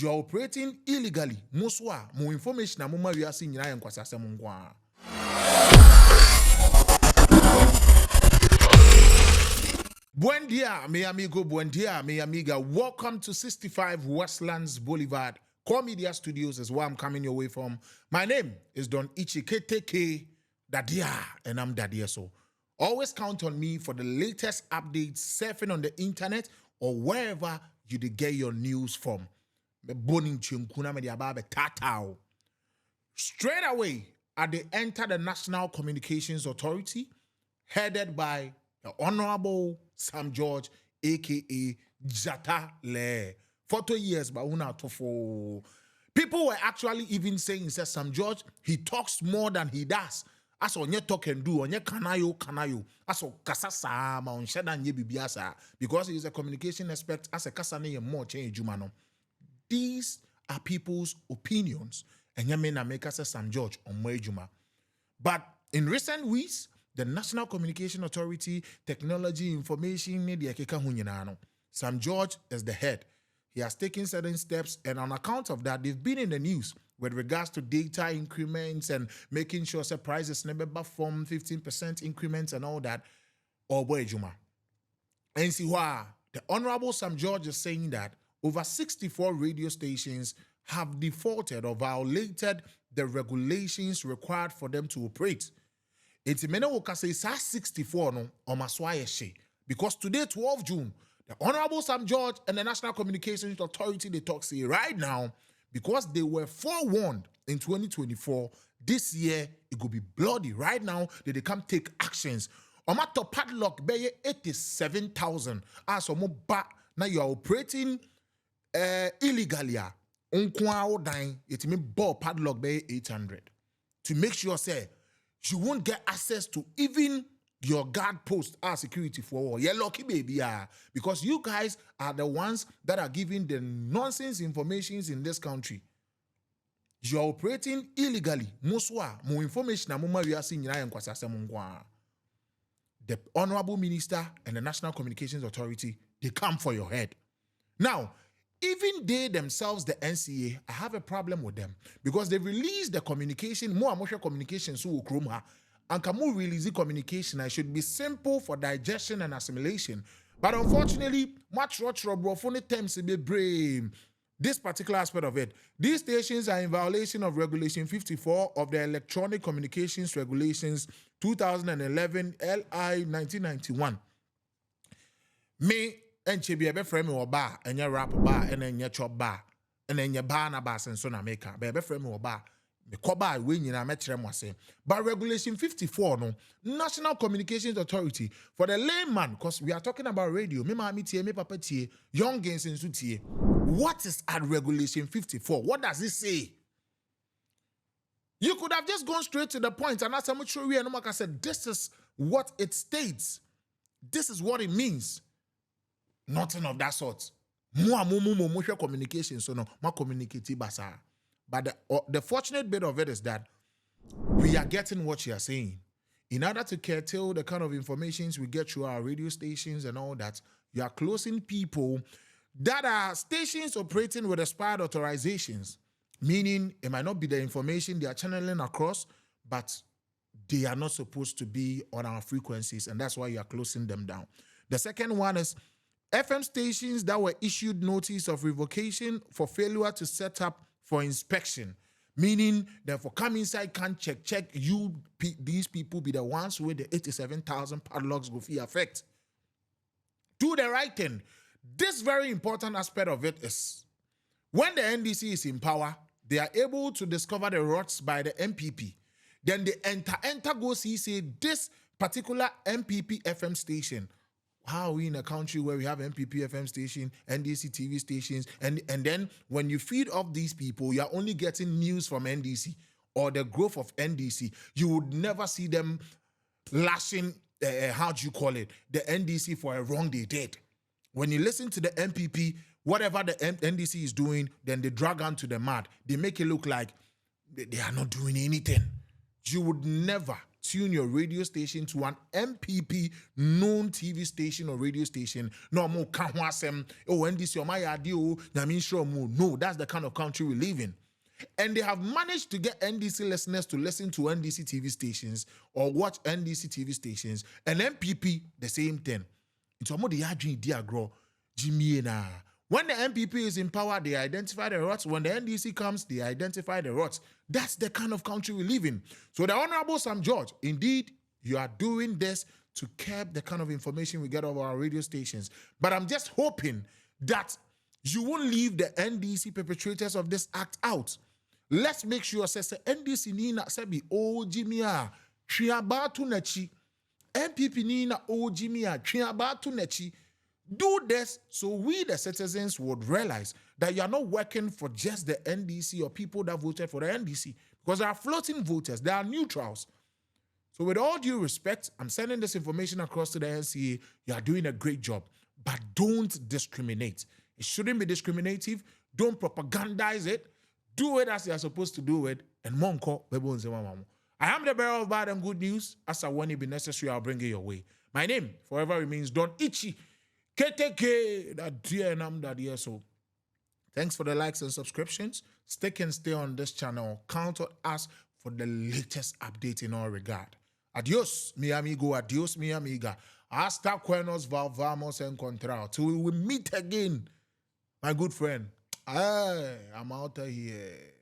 you're operating illegally. Muswa, more information amuma we are seeing in Kwasasem. Buen dia, mi amigo, buen dia, mi amiga. Welcome to 65 Westlands Boulevard. Core Media Studios is where I'm coming your way from. My name is Don Ichiketeke Dadia, and I'm Dadia. So always count on me for the latest updates surfing on the internet or wherever you get your news from. Straight away, they enter the National Communications Authority, headed by the Honorable Sam George, aka Jata Le. 40 years, but people were actually even saying, says Sam George, he talks more than he does. As on your talk and do, on your kanayo. As on kasasa, ma on shadan ye bibiasa, because he is a communication expert, as a kasane and more change jumano. These are people's opinions, and yamena make us Sam George on Mwejuma. But in recent weeks, the National Communication Authority, Technology, Information, Media, Sam George is the head. He has taken certain steps, and on account of that, they've been in the news with regards to data increments and making sure prices never from 15% increments and all that. Or Juma. And see why the Honorable Sam George is saying that over 64 radio stations have defaulted or violated the regulations required for them to operate. It's many who can say 64 no or maswaye because today 12 June the Honorable Sam George and the National Communications Authority they talk say right now because they were forewarned in 2024 this year it will be bloody right now they come take actions. Omato padlock be 87,000 as omoba now you are operating illegally. Unkwa dying it mean ball padlock be 800 to make sure say you won't get access to even your guard post as security for all. You're lucky, baby, because you guys are the ones that are giving the nonsense informations in this country. You're operating illegally. Muswa, more information we are seeing the Honorable Minister and the National Communications Authority, they come for your head. Now, even they themselves, the NCA, I have a problem with them because they released the communication, more emotional communication, so Kroma, and can more release the communication. I should be simple for digestion and assimilation. But unfortunately, much terms to be brave. This particular aspect of it, these stations are in violation of Regulation 54 of the Electronic Communications Regulations 2011 LI 1991. Me and Chibi ebe frame or bar and your rap bar and then your chop bar and then your bar na bass and son maker baby frame or bar me koba win you na metrem wase. But Regulation 54 no National Communications Authority for the layman, because we are talking about radio, me mama tie me papa tie young gains in sutie. What is at Regulation 54? What does it say? You could have just gone straight to the point and asked how much we and I said this is what it states. This is what it means. Nothing of that sort. More communication, so no, more communicative basa. But the fortunate bit of it is that we are getting what you are saying. In order to curtail the kind of informations we get through our radio stations and all that, you are closing people that are stations operating with expired authorizations, meaning it might not be the information they are channeling across, but they are not supposed to be on our frequencies, and that's why you are closing them down. The second one is FM stations that were issued notice of revocation for failure to set up for inspection, meaning that for come inside can't check these people be the ones with the 87,000 padlocks go fee affect. Do the right thing. This very important aspect of it is when the NDC is in power, they are able to discover the routes by the MPP. Then they enter go see say this particular MPP FM station. How are we in a country where we have MPP FM station, NDC TV stations, and then when you feed off these people, you're only getting news from NDC or the growth of NDC. You would never see them lashing, how do you call it, the NDC for a wrong they did. When you listen to the MPP, whatever the NDC is doing, then they drag on to the mad. They make it look like they are not doing anything. You would never tune your radio station to an MPP known TV station or radio station. No more kanwasem. Oh, NDC or my idea. No, that's the kind of country we live in. And they have managed to get NDC listeners to listen to NDC TV stations or watch NDC TV stations. And MPP, the same thing. It's almost the idea grow. Jimmy na. When the MPP is in power, they identify the rots. When the NDC comes, they identify the rots. That's the kind of country we live in. So the Honorable Sam George, indeed, you are doing this to curb the kind of information we get over our radio stations. But I'm just hoping that you won't leave the NDC perpetrators of this act out. Let's make sure say NDC nina sabi o jimia triabatu nechi. MPP nina o jimia triabatu nechi. Do this so we, the citizens, would realize that you are not working for just the NDC or people that voted for the NDC, because there are floating voters, there are neutrals. So with all due respect, I'm sending this information across to the NCA. You are doing a great job, but don't discriminate. It shouldn't be discriminative. Don't propagandize it. Do it as you are supposed to do it. And monko, I am the bearer of bad and good news. As when it be necessary, I'll bring it your way. My name forever remains Don Ichi. KTK, that dear nam that dear so. Thanks for the likes and subscriptions. Stick and stay on this channel. Count on us for the latest update in all regard. Adios, mi amigo. Adios, mi amiga. Hasta cuernos vamos a encontrar. Till we will meet again, my good friend. I'm out of here.